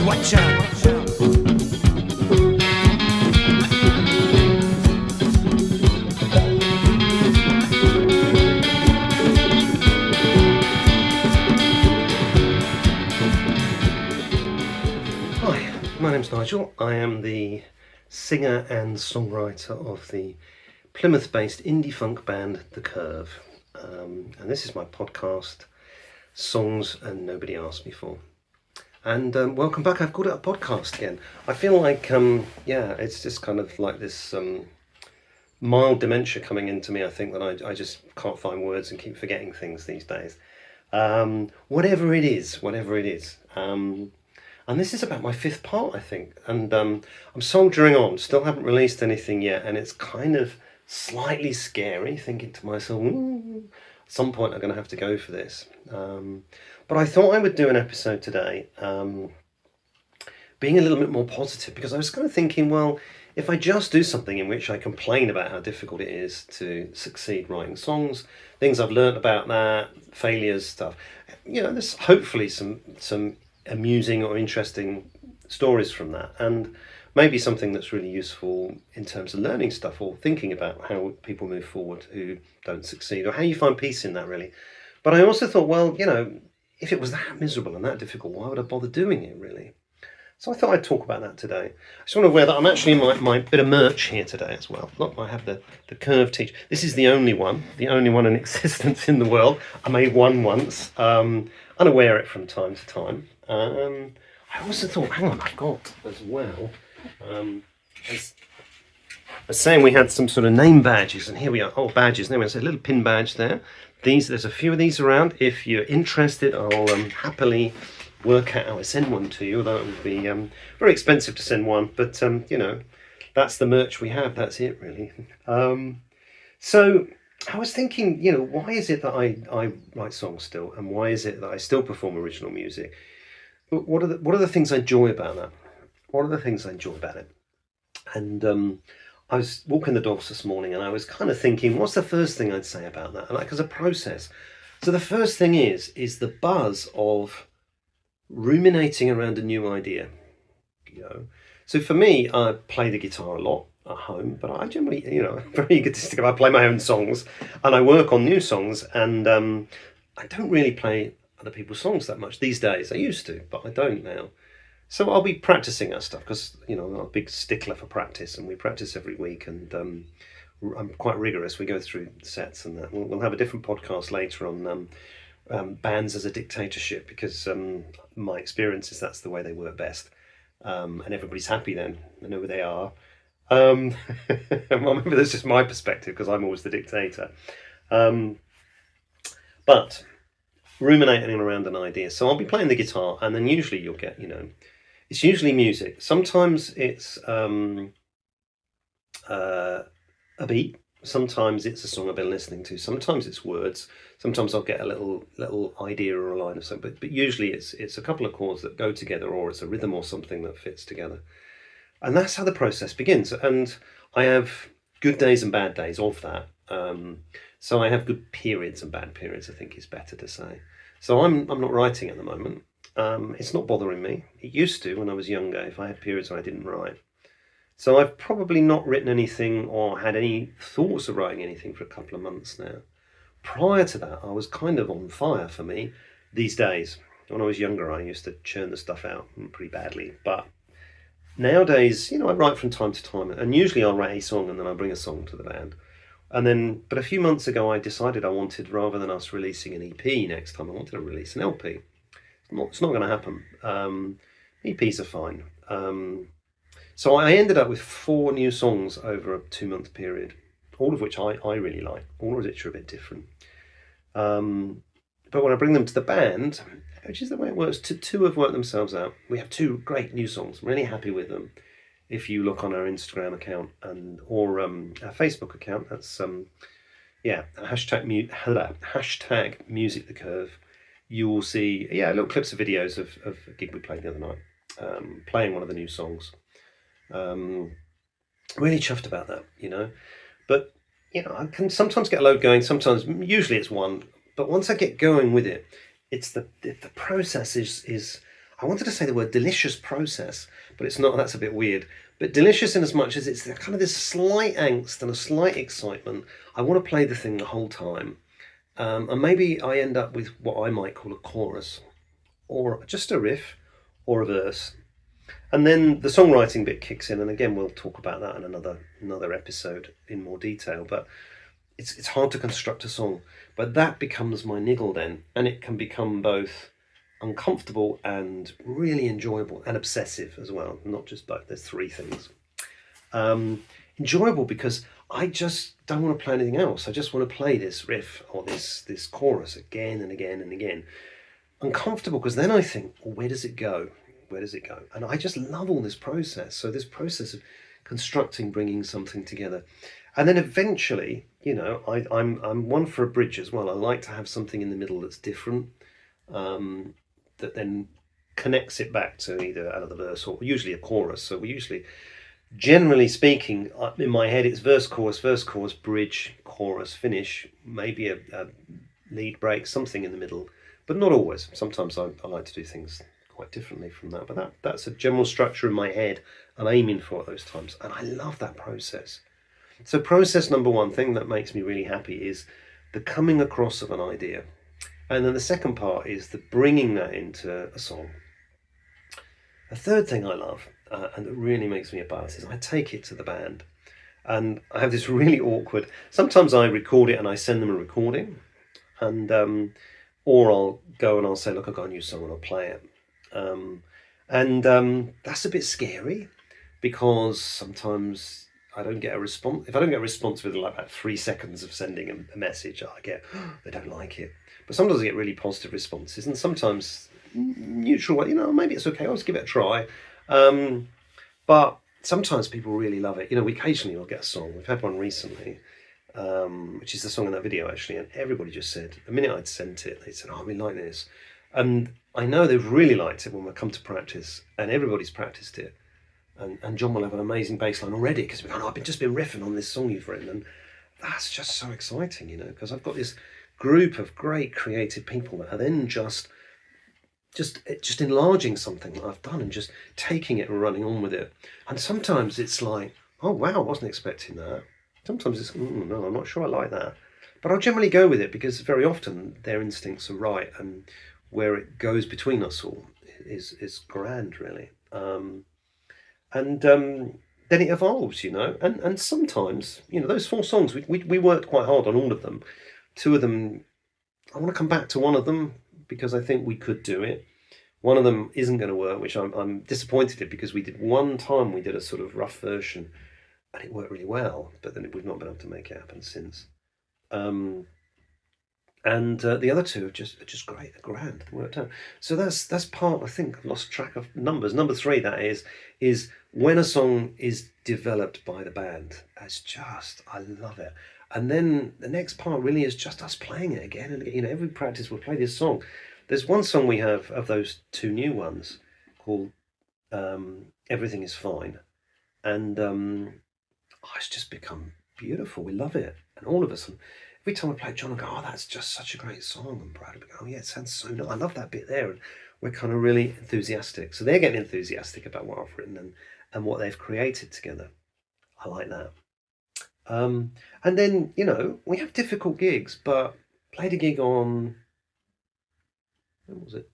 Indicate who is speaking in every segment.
Speaker 1: watch out.
Speaker 2: Hi, my name's Nigel. I am the singer and songwriter of the Plymouth-based indie funk band The Curve. And this is my podcast, Songs and Nobody Asked Me For. And welcome back. I've called it a podcast again. I feel like, it's just kind of like this mild dementia coming into me. I think that I just can't find words and keep forgetting things these days. Whatever it is. And this is about my fifth part, I think. And I'm soldiering on, still haven't released anything yet. And it's kind of slightly scary, thinking to myself, at some point I'm going to have to go for this. But I thought I would do an episode today, being a little bit more positive, because I was kind of thinking, well, if I just do something in which I complain about how difficult it is to succeed writing songs, things I've learned about that, failures, stuff, there's hopefully some amusing or interesting stories from that, and maybe something that's really useful in terms of learning stuff or thinking about how people move forward who don't succeed, or how you find peace in that, really. But I also thought, well, if it was that miserable and that difficult, why would I bother doing it, really? So I thought I'd talk about that today. I just want to wear that. I'm actually in my bit of merch here today as well. Look, I have the Curve t-shirt. This is the only one in existence in the world. I made one once, and I wear it from time to time. I also thought, hang on, I've got as well, as saying we had some sort of name badges, and here we are. Oh, badges. There we go. A little pin badge there. There's a few of these around. If you're interested, I'll happily work out how I send one to you, although it would be very expensive to send one. But that's the merch we have. That's it, really. So I was thinking, why is it that I write songs still, and why is it that I still perform original music? What are the things I enjoy about that? What are the things I enjoy about it? And I was walking the dogs this morning, and I was kind of thinking, what's the first thing I'd say about that? And as a process. So the first thing is the buzz of ruminating around a new idea. So for me, I play the guitar a lot at home, but I generally, very egotistic. I play my own songs, and I work on new songs, and I don't really play other people's songs that much these days. I used to, but I don't now. So I'll be practicing our stuff, because I'm a big stickler for practice, and we practice every week, and I'm quite rigorous. We go through sets, and that. We'll have a different podcast later on bands as a dictatorship, because my experience is that's the way they work best, and everybody's happy then. They know who they are. Well, maybe that's just my perspective, because I'm always the dictator. But ruminating around an idea. So I'll be playing the guitar, and then usually you'll get, it's usually music. Sometimes it's a beat. Sometimes it's a song I've been listening to. Sometimes it's words. Sometimes I'll get a little idea or a line of something. But usually it's a couple of chords that go together, or it's a rhythm or something that fits together. And that's how the process begins. And I have good days and bad days of that. So I have good periods and bad periods, I think is better to say. So I'm not writing at the moment. It's not bothering me. It used to when I was younger, if I had periods where I didn't write. So I've probably not written anything or had any thoughts of writing anything for a couple of months now. Prior to that, I was kind of on fire for me these days. When I was younger, I used to churn the stuff out pretty badly. But nowadays, I write from time to time, and usually I'll write a song and then I'll bring a song to the band. But a few months ago, I decided I wanted, rather than us releasing an EP next time, I wanted to release an LP. It's not going to happen. EPs are fine. So I ended up with 4 new songs over a 2-month period, all of which I really like, all of which are a bit different. But when I bring them to the band, which is the way it works, two have worked themselves out. We have 2 great new songs. I'm really happy with them. If you look on our Instagram account or our Facebook account, that's hashtag Music The Curve. You will see little clips of videos of a gig we played the other night, playing one of the new songs. Really chuffed about that, But I can sometimes get a load going. Usually it's one, but once I get going with it, it's the process is I wanted to say the word delicious process, but it's not. That's a bit weird. But delicious in as much as it's kind of this slight angst and a slight excitement. I want to play the thing the whole time. And maybe I end up with what I might call a chorus, or just a riff, or a verse. And then the songwriting bit kicks in, and again we'll talk about that in another episode in more detail. But it's hard to construct a song, but that becomes my niggle then, and it can become both uncomfortable and really enjoyable and obsessive as well. Not just both. There's three things. Enjoyable because I just don't want to play anything else. I just want to play this riff or this chorus again and again and again. Uncomfortable because then I think, well, where does it go? Where does it go? And I just love all this process. So this process of constructing, bringing something together, and then eventually, I'm one for a bridge as well. I like to have something in the middle that's different, that then connects it back to either another verse or usually a chorus. So we usually, generally speaking, in my head, it's verse, chorus, bridge, chorus, finish, maybe a lead break, something in the middle, but not always. Sometimes I like to do things quite differently from that, but that's a general structure in my head. I'm aiming for at those times, and I love that process. So process number one, thing that makes me really happy is the coming across of an idea. And then the second part is the bringing that into a song. A third thing I love, and that really makes me a buzz, is I take it to the band. And I have this really awkward, sometimes I record it and I send them a recording, and or I'll go and I'll say, look, I've got a new song and I'll play it. That's a bit scary because sometimes I don't get a response. If I don't get a response within like about 3 seconds of sending a message, I get, they don't like it. But sometimes I get really positive responses, and sometimes neutral, maybe it's okay, I'll just give it a try. But sometimes people really love it. We occasionally will get a song. We've had one recently, which is the song in that video actually, and everybody just said, the minute I'd sent it, they said, oh, we like this. And I know they've really liked it when we come to practice, and everybody's practiced it. And John will have an amazing bass line already because I've just been riffing on this song you've written, and that's just so exciting, because I've got this group of great creative people that are then just enlarging something that I've done and just taking it and running on with it. And sometimes it's like, oh wow, I wasn't expecting that. Sometimes it's, no, I'm not sure I like that. But I'll generally go with it because very often their instincts are right, and where it goes between us all is grand, really. Then it evolves, and sometimes, those 4 songs, we worked quite hard on all of them. 2 of them, I want to come back to one of them because I think we could do it. One of them isn't going to work, which I'm disappointed in, because we did a sort of rough version and it worked really well, but then we've not been able to make it happen since. The other 2 are just great, they're grand, they worked out. So that's part, I think, I've lost track of numbers. Number 3, that is when a song is developed by the band. I love it. And then the next part really is just us playing it again and again. Every practice we'll play this song. There's one song we have of those 2 new ones called Everything Is Fine. And it's just become beautiful. We love it. And all of us, and every time I play it, John will go, oh, that's just such a great song. And Brad will go, oh yeah, it sounds so nice. I love that bit there. And we're kind of really enthusiastic. So they're getting enthusiastic about what I've written and what they've created together. I like that. And then, we have difficult gigs, but played a gig on, when was it?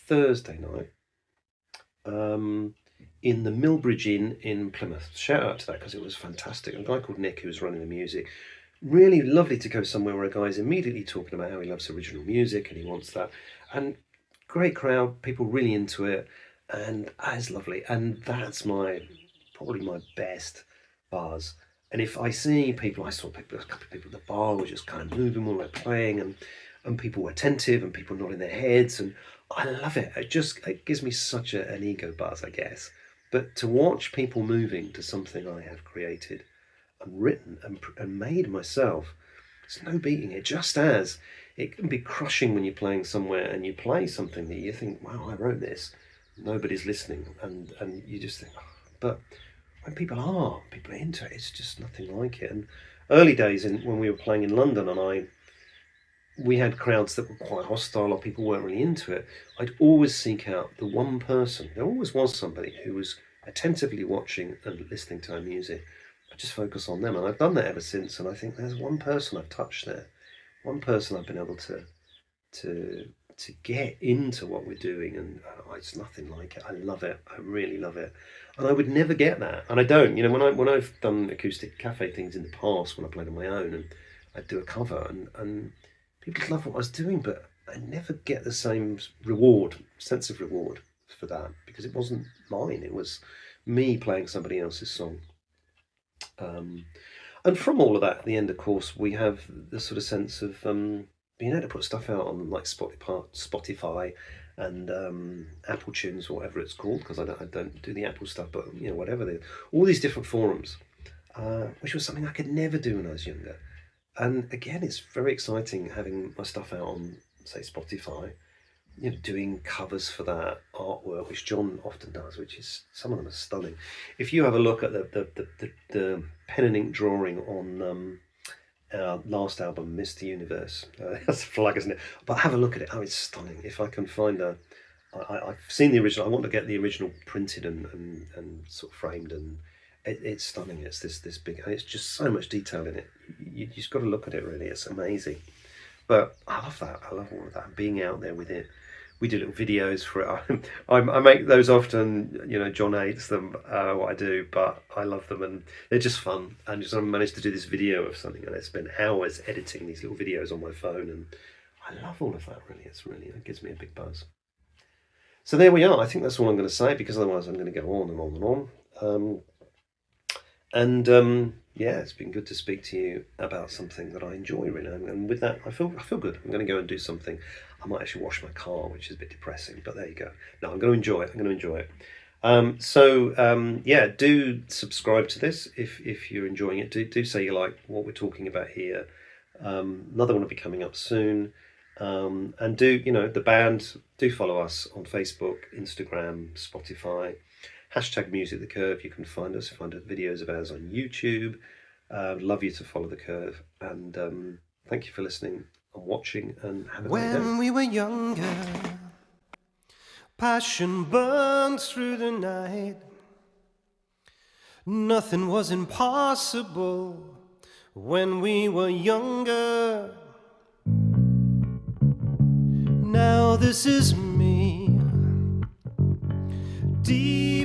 Speaker 2: Thursday night, in the Millbridge Inn in Plymouth. Shout out to that because it was fantastic. A guy called Nick who was running the music. Really lovely to go somewhere where a guy's immediately talking about how he loves original music and he wants that. And great crowd, people really into it, and that's lovely. And that's probably my best bars. And if I see people, I saw a couple of people at the bar were just kind of moving while we're playing, and people were attentive and people nodding their heads, and I love it. It gives me such an ego buzz, I guess. But to watch people moving to something I have created and written and made myself, there's no beating it. Just as it can be crushing when you're playing somewhere and you play something that you think, wow, I wrote this, nobody's listening, and you just think, oh, but when people are into it, it's just nothing like it. And early days when we were playing in London, and we had crowds that were quite hostile or people weren't really into it, I'd always seek out the one person. There always was somebody who was attentively watching and listening to our music. I just focus on them, and I've done that ever since. And I think there's one person I've touched there, one person I've been able to get into what we're doing, and it's nothing like it. I love it. I really love it, and I would never get that, and I don't. When I've done acoustic cafe things in the past, when I played on my own, and I'd do a cover, and people love what I was doing, but I never get the same sense of reward for that, because it wasn't mine. It was me playing somebody else's song. And from all of that, at the end, of course, we have the sort of sense of being able to put stuff out on like Spotify and Apple Tunes or whatever it's called, because I don't do the Apple stuff, but whatever, all these different forums, which was something I could never do when I was younger. And again, it's very exciting having my stuff out on, say, Spotify, doing covers for that artwork, which John often does, which is, some of them are stunning. If you have a look at the pen and ink drawing on our last album, Mr. Universe, that's a flag, isn't it? But have a look at it. Oh, it's stunning. If I can find I've seen the original. I want to get the original printed and sort of framed, and it's stunning. It's this big, and it's just so much detail in it. You just got to look at it, really. It's amazing. But I love that. I love all of that. Being out there with it. We do little videos for it. I make those often. John hates them, what I do, but I love them, and they're just fun. And just I managed to do this video of something, and I spent hours editing these little videos on my phone, and I love all of that. Really, it gives me a big buzz. So there we are. I think that's all I'm going to say, because otherwise I'm going to go on and on and on. Yeah, it's been good to speak to you about something that I enjoy, really. And with that, I feel good. I'm going to go and do something. I might actually wash my car, which is a bit depressing, but there you go. No, I'm going to enjoy it. Yeah, do subscribe to this if you're enjoying it. Do say you like what we're talking about here. Another one will be coming up soon. And do, the band, do follow us on Facebook, Instagram, Spotify. # Music the Curve. You can find videos of ours on YouTube. Love you to follow the curve, and thank you for listening and watching, and have a great day.
Speaker 1: When we were younger, passion burned through the night. Nothing was impossible when we were younger. Now this is me, deep